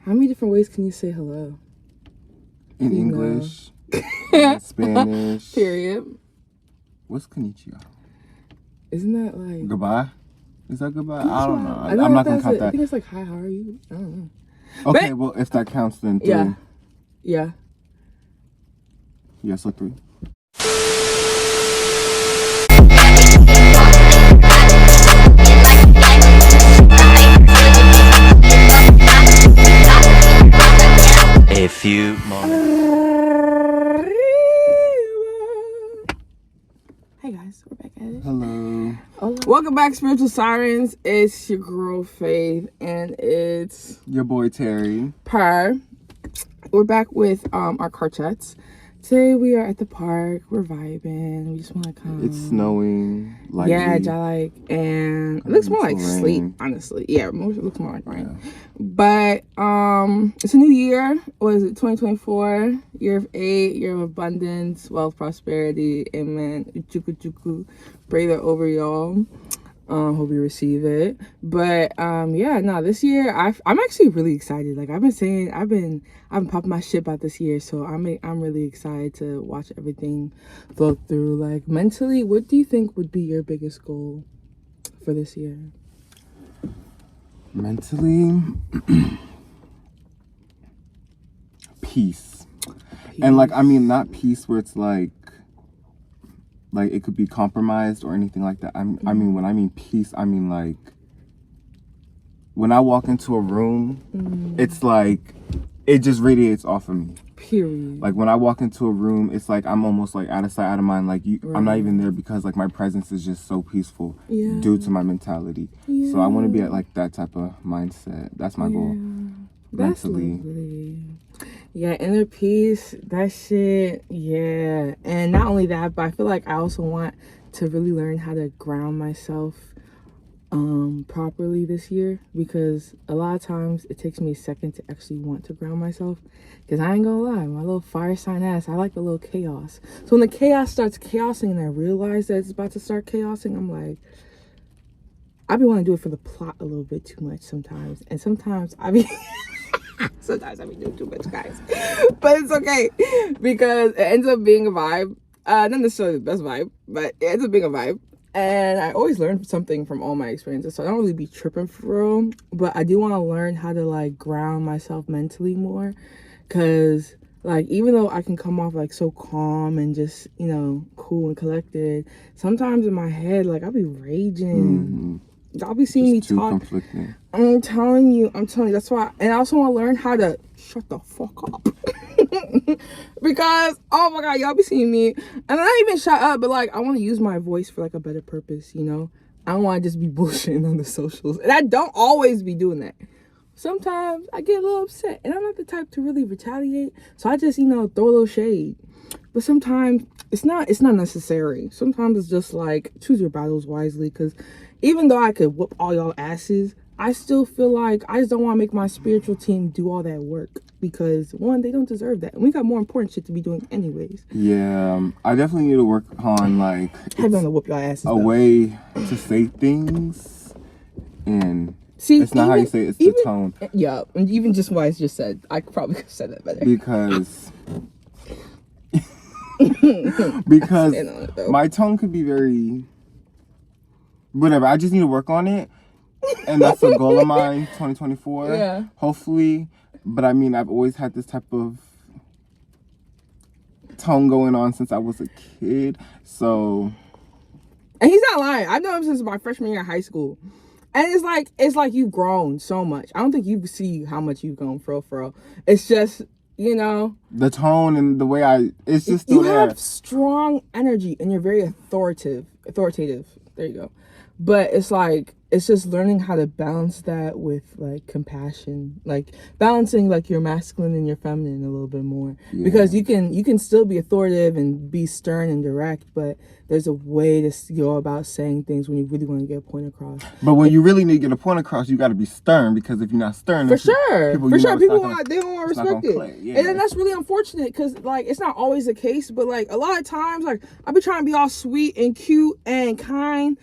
How many different ways can you say hello? In English, in Spanish. Period. What's konnichiwa? Isn't that like... Goodbye? Is that goodbye? Konnichiwa. I don't know. I'm not going to count that. I think it's like, hi, how are you? I don't know. Okay, well, if that counts, then 3. Yeah. Yeah, so 3. A few moments. Hey guys, we're back at it. Hello. Welcome back, Spiritual Sirens. It's your girl Faith, and it's Your boy Terry. We're back with our car chats. Today we are at the park. We're vibing. We just want to come. It's snowing. Lightly. Yeah, and it looks more like rain. sleep, honestly. Yeah, it looks more like rain. Yeah. But it's a new year. What is it? 2024. Year of 8. Year of abundance, wealth, prosperity. Amen. Uchuku chuku. Pray that over y'all. Hope you receive it. But this year I'm actually really excited. Like I've been popping my shit out this year, so I'm really excited to watch everything flow through. Like mentally, what do you think would be your biggest goal for this year? Mentally, peace. And like, I mean, not peace where it's like it could be compromised or anything like that. I mean, when I mean peace, I mean like when I walk into a room, it's like it just radiates off of me. Period. Like when I walk into a room, it's like I'm almost like out of sight, out of mind. Like I'm not even there because like my presence is just so peaceful due to my mentality. Yeah. So I want to be at like that type of mindset. That's my goal. That's mentally. Lovely. Yeah, inner peace, that shit, yeah. And not only that, but I feel like I also want to really learn how to ground myself properly this year, because a lot of times it takes me a second to actually want to ground myself, because I ain't gonna lie, my little fire sign ass, I like a little chaos. So when the chaos starts chaosing and I realize that it's about to start chaosing, I'm like, I be wanting to do it for the plot a little bit too much sometimes, and sometimes I be sometimes I be doing too much, guys, but it's okay because it ends up being a vibe. Not necessarily the best vibe, but it ends up being a vibe. And I always learn something from all my experiences, so I don't really be tripping for real. But I do want to learn how to like ground myself mentally more, because like even though I can come off like so calm and just, you know, cool and collected, sometimes in my head like I'll be raging. Y'all be seeing me talk. Conflicting. I'm telling you. That's why. And I also want to learn how to shut the fuck up. Because, oh my God, y'all be seeing me. And not even shut up, but like, I want to use my voice for like a better purpose, you know? I don't want to just be bullshitting on the socials. And I don't always be doing that. Sometimes I get a little upset. And I'm not the type to really retaliate. So I just, you know, throw a little shade. But sometimes it's not necessary. Sometimes it's just like, choose your battles wisely. Because even though I could whoop all y'all asses, I still feel like I just don't want to make my spiritual team do all that work, because one, they don't deserve that, and we got more important shit to be doing anyways. Yeah, I definitely need to work on like I'm gonna whoop y'all asses. Way to say things, and see, it's not how you say it, it's the tone. Yeah, and even just what I just said, I probably could have said that better. Because my tone could be very whatever. I just need to work on it. And that's a goal of mine, 2024. Yeah. Hopefully. But I mean, I've always had this type of tone going on since I was a kid. So. And he's not lying. I've known him since my freshman year of high school. And it's like you've grown so much. I don't think you see how much you've grown for real. It's just, you know. The tone and the way it's just still there. You have strong energy and you're very authoritative. There you go. But it's like, it's just learning how to balance that with like compassion, like balancing like your masculine and your feminine a little bit more. Yeah. Because you can still be authoritative and be stern and direct, but there's a way to go about saying things when you really want to get a point across. But when you really need to get a point across, you got to be stern, because if you're not stern, people don't want to respect it. Yeah. And then that's really unfortunate, because like it's not always the case, but like a lot of times, like I be trying to be all sweet and cute and kind,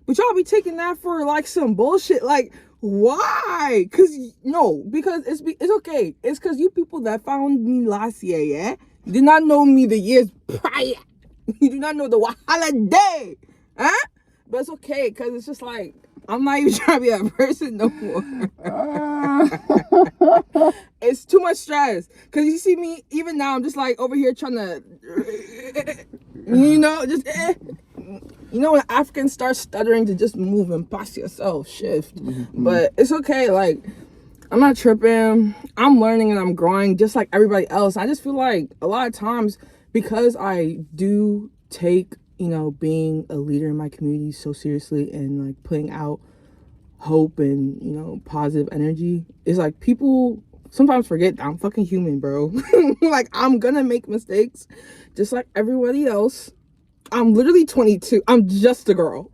but y'all be taking that for like some bullshit. Like Why? Because it's okay. It's because you people that found me last year, yeah, did not know me the years prior. You do not know the holiday, huh? But it's okay because it's just like I'm not even trying to be that person no more. It's too much stress because you see me even now. I'm just like over here trying to, when Africans start stuttering to just move and pass yourself, shift. Mm-hmm. But it's okay. Like, I'm not tripping. I'm learning and I'm growing just like everybody else. I just feel like a lot of times because I do take, being a leader in my community so seriously and like putting out hope and, positive energy, it's like people sometimes forget that I'm fucking human, bro. Like, I'm gonna make mistakes just like everybody else. I'm literally 22. I'm just a girl.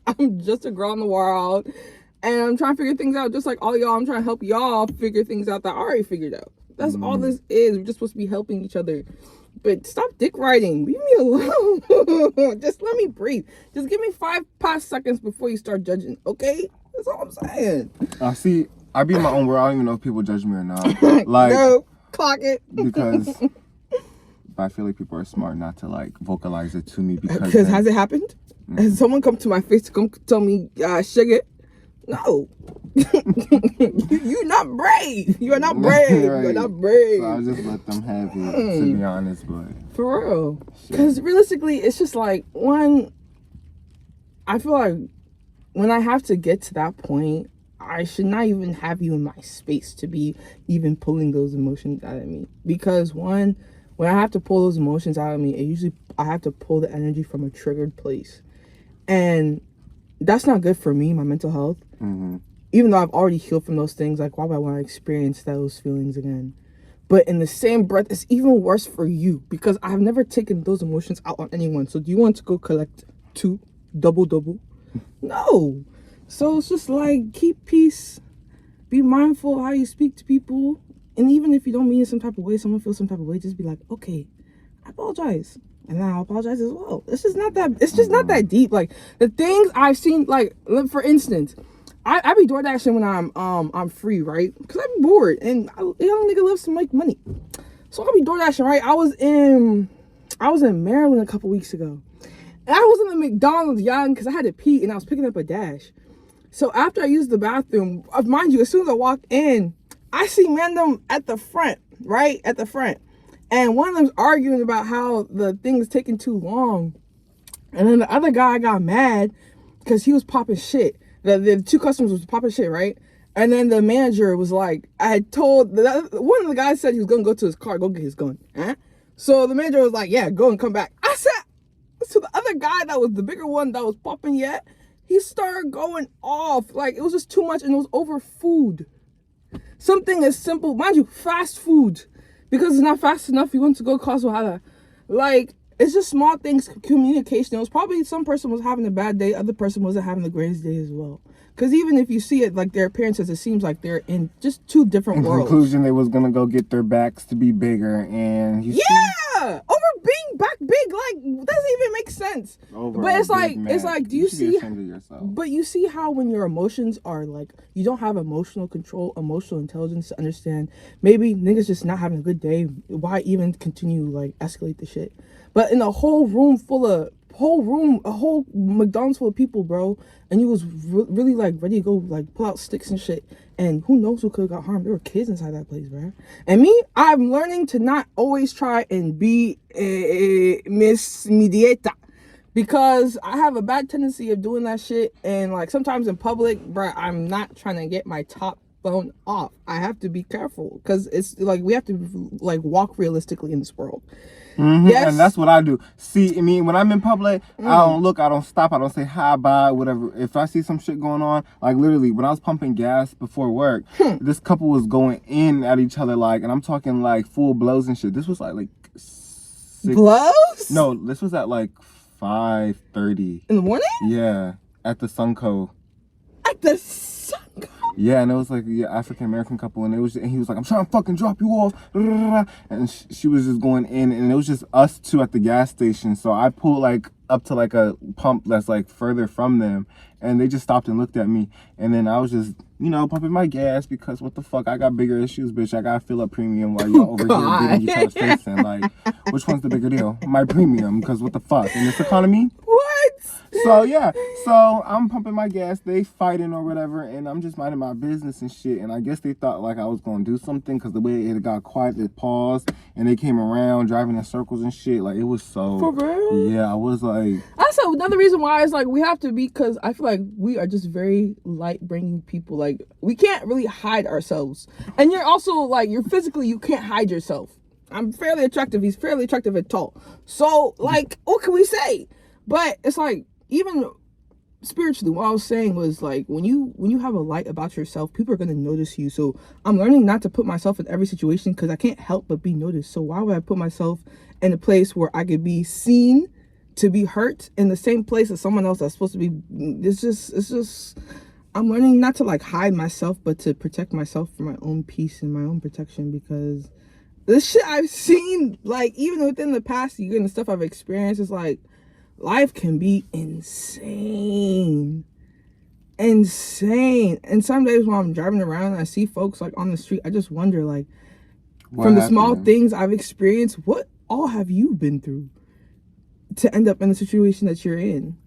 I'm just a girl in the world. And I'm trying to figure things out just like all y'all. I'm trying to help y'all figure things out that I already figured out. That's all this is. We're just supposed to be helping each other. But stop dick riding. Leave me alone. Just let me breathe. Just give me 5 past seconds before you start judging, okay? That's all I'm saying. See, I be in my own world. I don't even know if people judge me or not. Like, no, clock it. Because I feel like people are smart not to like vocalize it to me because has it happened? Has someone come to my face to come tell me, sugar? No. You're not brave. You're not brave. Right. You're not brave. So I'll just let them have it, to be honest, but for real. Because realistically, it's just like I feel like when I have to get to that point, I should not even have you in my space to be even pulling those emotions out of me. Because when I have to pull those emotions out of me, I have to pull the energy from a triggered place. And that's not good for me, my mental health. Mm-hmm. Even though I've already healed from those things, like, why would I want to experience those feelings again? But in the same breath, it's even worse for you because I've never taken those emotions out on anyone. So do you want to go collect 2 double? No. So it's just like, keep peace. Be mindful how you speak to people. And even if you don't mean it some type of way, someone feels some type of way, just be like, okay, I apologize. And then I'll apologize as well. It's just not that deep. Like, the things I've seen, like, for instance, I be door dashing when I'm free, right? Because I'm bored and young nigga loves to make money. So I'll be door dashing, right? I was in Maryland a couple weeks ago. And I was in the McDonald's young because I had to pee and I was picking up a dash. So after I used the bathroom, mind you, as soon as I walked in, I see random at the front, right? At the front. And one of them's arguing about how the thing is taking too long. And then the other guy got mad because he was popping shit. The 2 customers was popping shit, right? And then the manager was like, I had told, one of the guys said he was going to go to his car, go get his gun. Huh? So the manager was like, yeah, go and come back. I said, so the other guy that was the bigger one that was popping yet, he started going off. Like, it was just too much and it was over food. Something as simple, mind you, fast food. Because it's not fast enough, you want to go cause wahala. Like, it's just small things, communication. It was probably some person was having a bad day, other person wasn't having the greatest day as well. Because even if you see it, like, their appearances, it seems like they're in just 2 different worlds. In conclusion, they was going to go get their backs to be bigger, and over being back big, like, doesn't even make sense. But it's like, do you see? But you see how when your emotions are like, you don't have emotional control, emotional intelligence to understand. Maybe niggas just not having a good day. Why even continue like escalate the shit? But in a whole McDonald's full of people, bro, and you was really like ready to go like pull out sticks and shit, and who knows who could have got harmed. There were kids inside that place, bro. And me, I'm learning to not always try and be Miss Mediata, because I have a bad tendency of doing that shit, and like sometimes in public, bro, I'm not trying to get my top blown off. I have to be careful because it's like we have to like walk realistically in this world. Mm-hmm. Yes. And that's what I do. See, I mean, when I'm in public, I don't look, I don't stop, I don't say hi, bye, whatever. If I see some shit going on, like literally, when I was pumping gas before work, this couple was going in at each other, like, and I'm talking like full blows and shit. This was like 6... Blows? No, this was at like 5:30 in the morning. Yeah, at the Sunco. At the Sunco. Yeah, and it was like African American couple, and he was like, I'm trying to fucking drop you off, and she was just going in, and it was just us 2 at the gas station. So I pulled like up to like a pump that's like further from them, and they just stopped and looked at me, and then I was just you know, pumping my gas because what the fuck, I got bigger issues, bitch. I gotta fill up premium while y'all over here beating each other's face in. Like, which one's the bigger deal? My premium, because what the fuck? In this economy? What? So, yeah. So, I'm pumping my gas. They fighting or whatever, and I'm just minding my business and shit. And I guess they thought, like, I was gonna do something because the way it got quiet, they paused, and they came around driving in circles and shit. Like, it was so... For real? Yeah, I was like... That's another reason why it's like we have to be, because I feel like we are just very light-bringing people. Like, we can't really hide ourselves. And you're also, like, you're physically, you can't hide yourself. I'm fairly attractive. He's fairly attractive and tall. So, like, what can we say? But it's like, even spiritually, what I was saying was like, when you have a light about yourself, people are going to notice you. So I'm learning not to put myself in every situation because I can't help but be noticed. So why would I put myself in a place where I could be seen to be hurt in the same place as someone else that's supposed to be? It's just I'm learning not to like hide myself, but to protect myself for my own peace and my own protection, because this shit I've seen, like, even within the past year and the stuff I've experienced, is like, life can be insane. And some days when I'm driving around and I see folks like on the street, I just wonder, like, from the small things I've experienced, what all have you been through to end up in the situation that you're in?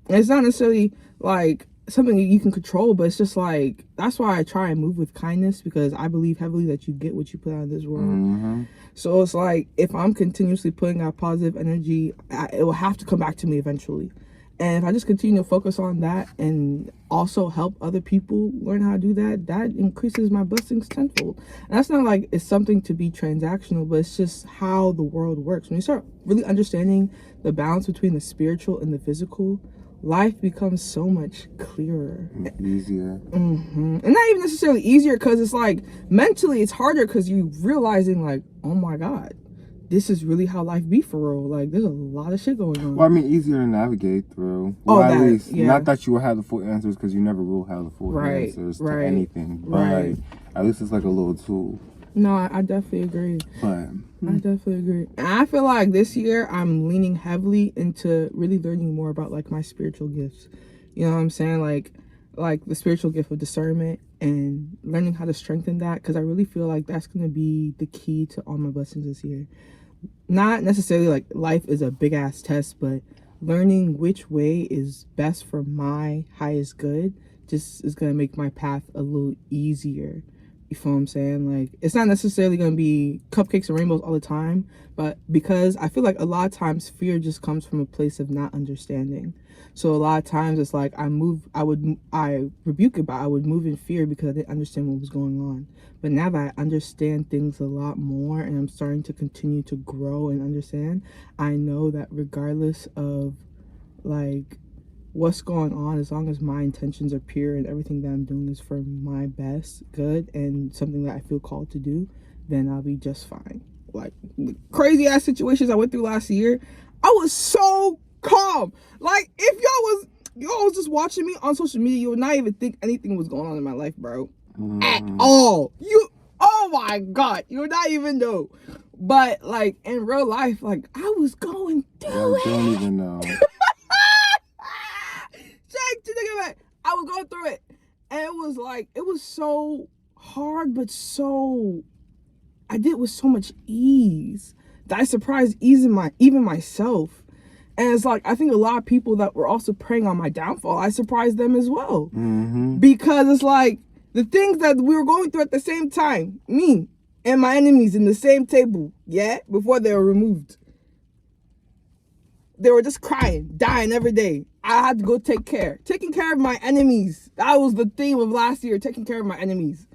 And it's not necessarily like something you can control, but it's just like, that's why I try and move with kindness, because I believe heavily that you get what you put out in this world. Mm-hmm. So it's like, if I'm continuously putting out positive energy, it will have to come back to me eventually. And if I just continue to focus on that and also help other people learn how to do that, that increases my blessings tenfold. And that's not like it's something to be transactional, but it's just how the world works. When you start really understanding the balance between the spiritual and the physical, life becomes so much clearer. Easier. Mm-hmm. And not even necessarily easier, because it's like mentally it's harder, because you realizing like, oh my God, this is really how life be for real. Like, there's a lot of shit going on. Well, I mean, easier to navigate through. Well, at least. Yeah. Not that you will have the full answers, because you never will have the full answers to anything. But like, at least it's like a little tool. No, I definitely agree. But I definitely agree. And I feel like this year I'm leaning heavily into really learning more about like my spiritual gifts. You know what I'm saying? Like the spiritual gift of discernment, and learning how to strengthen that, because I really feel like that's going to be the key to all my blessings this year. Not necessarily like life is a big ass test, but learning which way is best for my highest good just is going to make my path a little easier. You feel what I'm saying? Like, it's not necessarily going to be cupcakes and rainbows all the time, but because I feel like a lot of times fear just comes from a place of not understanding. So a lot of times it's like I rebuke it, but I would move in fear because I didn't understand what was going on. But now that I understand things a lot more and I'm starting to continue to grow and understand, I know that regardless of like what's going on, as long as my intentions are pure and everything that I'm doing is for my best good and something that I feel called to do, then I'll be just fine. Like, the crazy ass situations I went through last year, I was so calm. Like, if y'all was just watching me on social media, you would not even think anything was going on in my life, bro. At all. Oh my God, you would not even know. But like in real life, like, I was going through it. I don't even know. I was going through it, and it was like, it was so hard, but I did it with so much ease that I surprised even myself. And it's like, I think a lot of people that were also preying on my downfall, I surprised them as well. Mm-hmm. Because it's like, the things that we were going through at the same time, me and my enemies in the same table, before they were removed. They were just crying, dying every day. I had to go taking care of my enemies. That was the theme of last year, taking care of my enemies.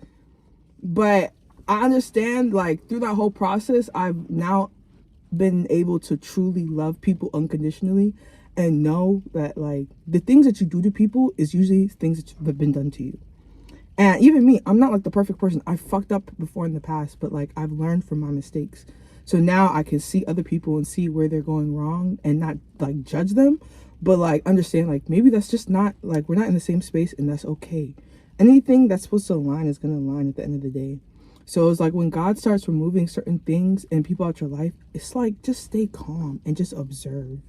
But I understand, like, through that whole process, I've now been able to truly love people unconditionally and know that, like, the things that you do to people is usually things that have been done to you. And even me, I'm not like the perfect person. I fucked up before in the past, but like, I've learned from my mistakes. So now I can see other people and see where they're going wrong and not like judge them, but like understand like maybe that's just not like, we're not in the same space, and that's okay. Anything that's supposed to align is going to align at the end of the day. So it's like when God starts removing certain things and people out your life, it's like, just stay calm and just observe.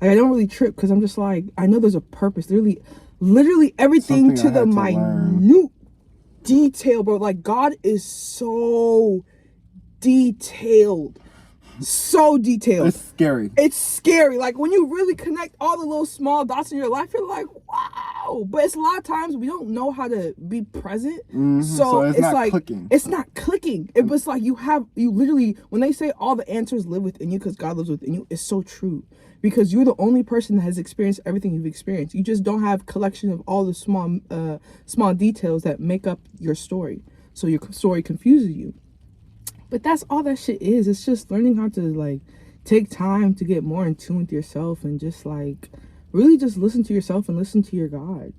Like, I don't really trip, because I'm just like, I know there's a purpose. Literally everything to the minute. detailed, bro. Like, God is so detailed. So detailed. It's scary. It's scary. Like, when you really connect all the little small dots in your life, you're like, wow. But it's a lot of times we don't know how to be present. So it's not like clicking. It's not clicking. It's like you literally, when they say all the answers live within you because God lives within you, it's so true. Because you're the only person that has experienced everything you've experienced. You just don't have collection of all the small details that make up your story. So your story confuses you. But that's all that shit is. It's just learning how to, like, take time to get more in tune with yourself and just, like, really just listen to yourself and listen to your God.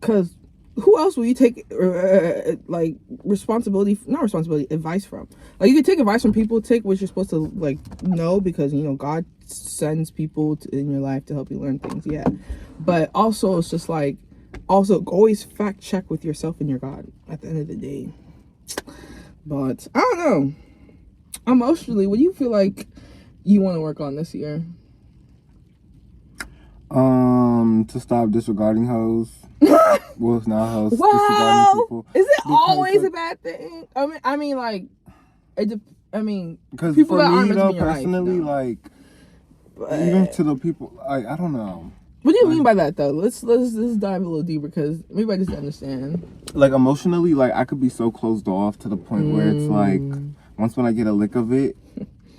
Because who else will you take, advice from? Like, you can take advice from people, take what you're supposed to, like, know, because, you know, God sends people in your life to help you learn things, yeah. But also, it's just, like, also always fact check with yourself and your God at the end of the day. But I don't know. Emotionally, what do you feel like you want to work on this year? To stop disregarding hoes. Well, it's not hoes. Disregarding people. Is it always a bad thing? I mean, like, because people for that aren't me, meant to though, be in your life, personally, no. like, But even to the people, like, I don't know. what do you mean by that, though? Let's dive a little deeper, because maybe I just understand. Like, emotionally, like, I could be so closed off to the point where it's like, once when I get a lick of it,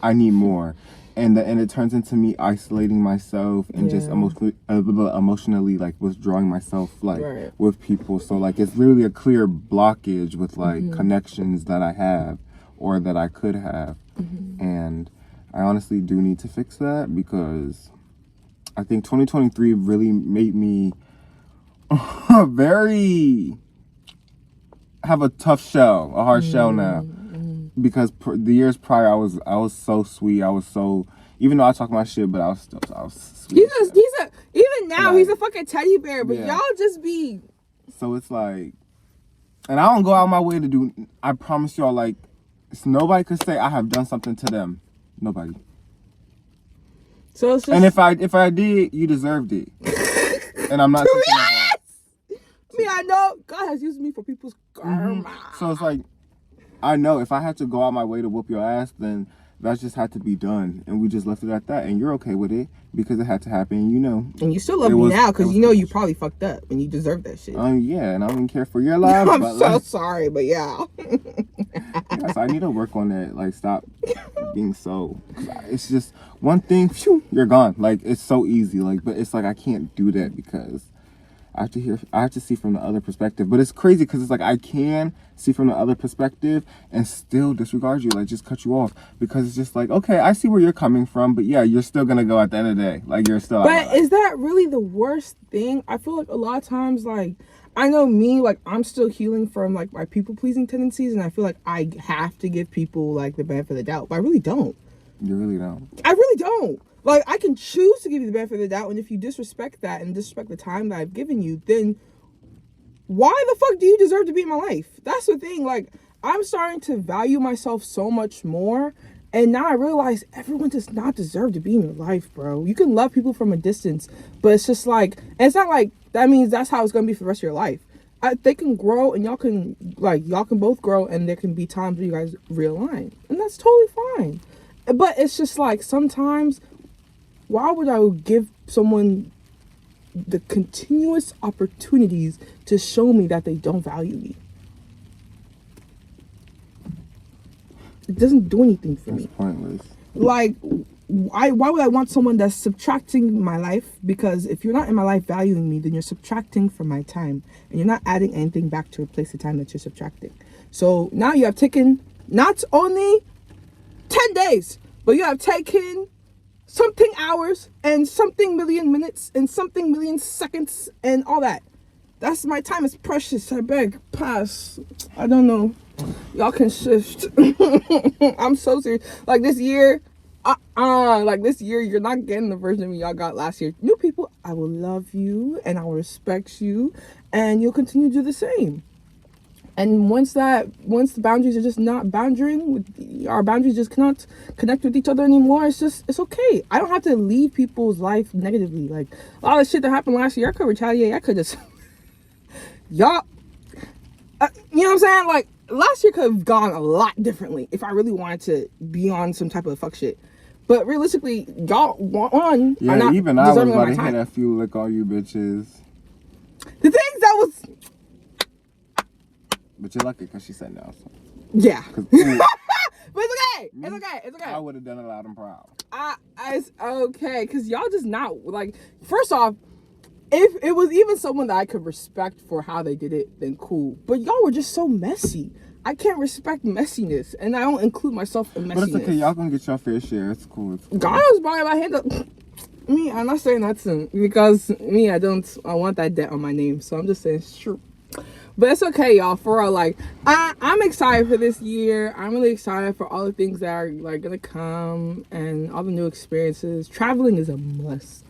I need more. And it turns into me isolating myself and just emotionally, like, withdrawing myself, like, with people. So, like, it's literally a clear blockage with, like, connections that I have or that I could have. And I honestly do need to fix that, because I think 2023 really made me have a tough shell, a hard shell now. Because the years prior, I was so sweet. I was so, even though I talk my shit, but I was sweet. He's a fucking teddy bear, but y'all just be. So it's like, and I don't go out my way to do. I promise y'all, like, nobody could say I have done something to them. Nobody. So it's just, and if I did, you deserved it. And I'm not. I know God has used me for people's karma. So it's like, I know if I had to go out my way to whoop your ass, then that just had to be done, and we just left it at that. And you're okay with it because it had to happen, you know. And you still love me now because you know you probably fucked up and you deserve that shit. Yeah, and I don't even care for your life. I'm so sorry, but yeah. Yes, I need to work on that. Like, stop being so. It's just one thing, phew, you're gone. Like, it's so easy. Like, but it's like I can't do that because I have to see from the other perspective. But it's crazy because it's like I can see from the other perspective and still disregard you, like just cut you off, because it's just like, okay, I see where you're coming from, but yeah, you're still gonna go at the end of the day. Like, you're still. But is that really the worst thing? I feel like a lot of times, like, I know me, like, I'm still healing from, like, my people pleasing tendencies, and I feel like I have to give people, like, the benefit of the doubt, but I really don't. You really don't. I really don't. Like, I can choose to give you the benefit of the doubt, and if you disrespect that and disrespect the time that I've given you, then why the fuck do you deserve to be in my life? That's the thing. Like, I'm starting to value myself so much more, and now I realize everyone does not deserve to be in your life, bro. You can love people from a distance, but it's just like, and it's not like that means that's how it's going to be for the rest of your life. They can grow, and y'all can both grow, and there can be times where you guys realign, and that's totally fine. But it's just like, sometimes, why would I give someone the continuous opportunities to show me that they don't value me? It doesn't do anything for me. It's pointless. Like, why would I want someone that's subtracting my life? Because if you're not in my life valuing me, then you're subtracting from my time, and you're not adding anything back to replace the time that you're subtracting. So now you have taken not only 10 days, but you have taken something hours and something million minutes and something million seconds and all that. That's my time is precious. I beg, pass. I don't know. Y'all can shift. I'm so serious. Like, this year, you're not getting the version of me y'all got last year. New people, I will love you and I will respect you, and you'll continue to do the same. And once the boundaries are just not boundarying, our boundaries just cannot connect with each other anymore, it's okay. I don't have to leave people's life negatively. Like, a lot of shit that happened last year, I could retaliate. I could just, y'all, You know what I'm saying? Like, last year could have gone a lot differently if I really wanted to be on some type of fuck shit. But realistically, y'all are not even I was deserving of about my to time. hit that few lick all you bitches. The things that was, But you're lucky because she said no. So. yeah. 'Cause, But it's okay. It's okay. It's okay. I would have done it loud and proud. It's okay, because y'all just not, like, first off, if it was even someone that I could respect for how they did it, then cool. But y'all were just so messy. I can't respect messiness, and I don't include myself in messiness. But it's okay. Y'all gonna get your fair share. It's cool. It's cool. God was buying my hand up. Me, I'm not saying that's because me, I want that debt on my name. So I'm just saying it's true. But it's okay, y'all. For real, like, I'm excited for this year. I'm really excited for all the things that are, like, gonna come and all the new experiences. Traveling is a must.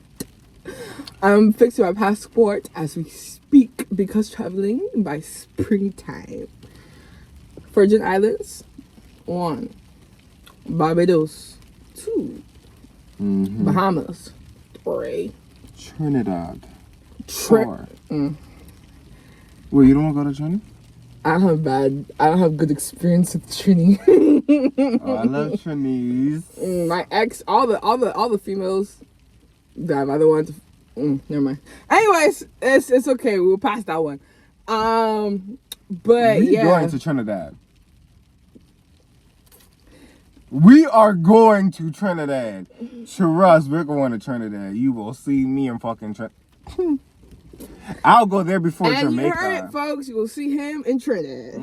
I'm fixing my passport as we speak because traveling by springtime. Virgin Islands, 1. Barbados, 2. Bahamas, 3. Trinidad, 4. Well, you don't want to go to Trinity? I don't have good experience with Trini. Oh, I love Trinis. My ex, all the females that I've either wanted to, never mind. Anyways, it's okay. We'll pass that one. But We yeah, going to Trinidad. We are going to Trinidad. Trust, we're going to Trinidad. You will see me in fucking Trinidad. I'll go there before and Jamaica. you heard it, folks. You will see him in Trinidad.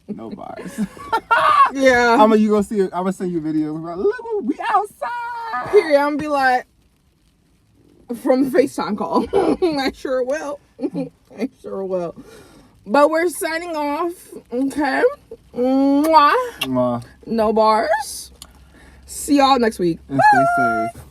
No bias. Yeah. I'm gonna send you videos about, look, we outside. Period. I'm gonna be like, from the FaceTime call. I sure will. I sure will. But we're signing off. Okay. Mwah. Mwah. No bars. See y'all next week. And stay safe.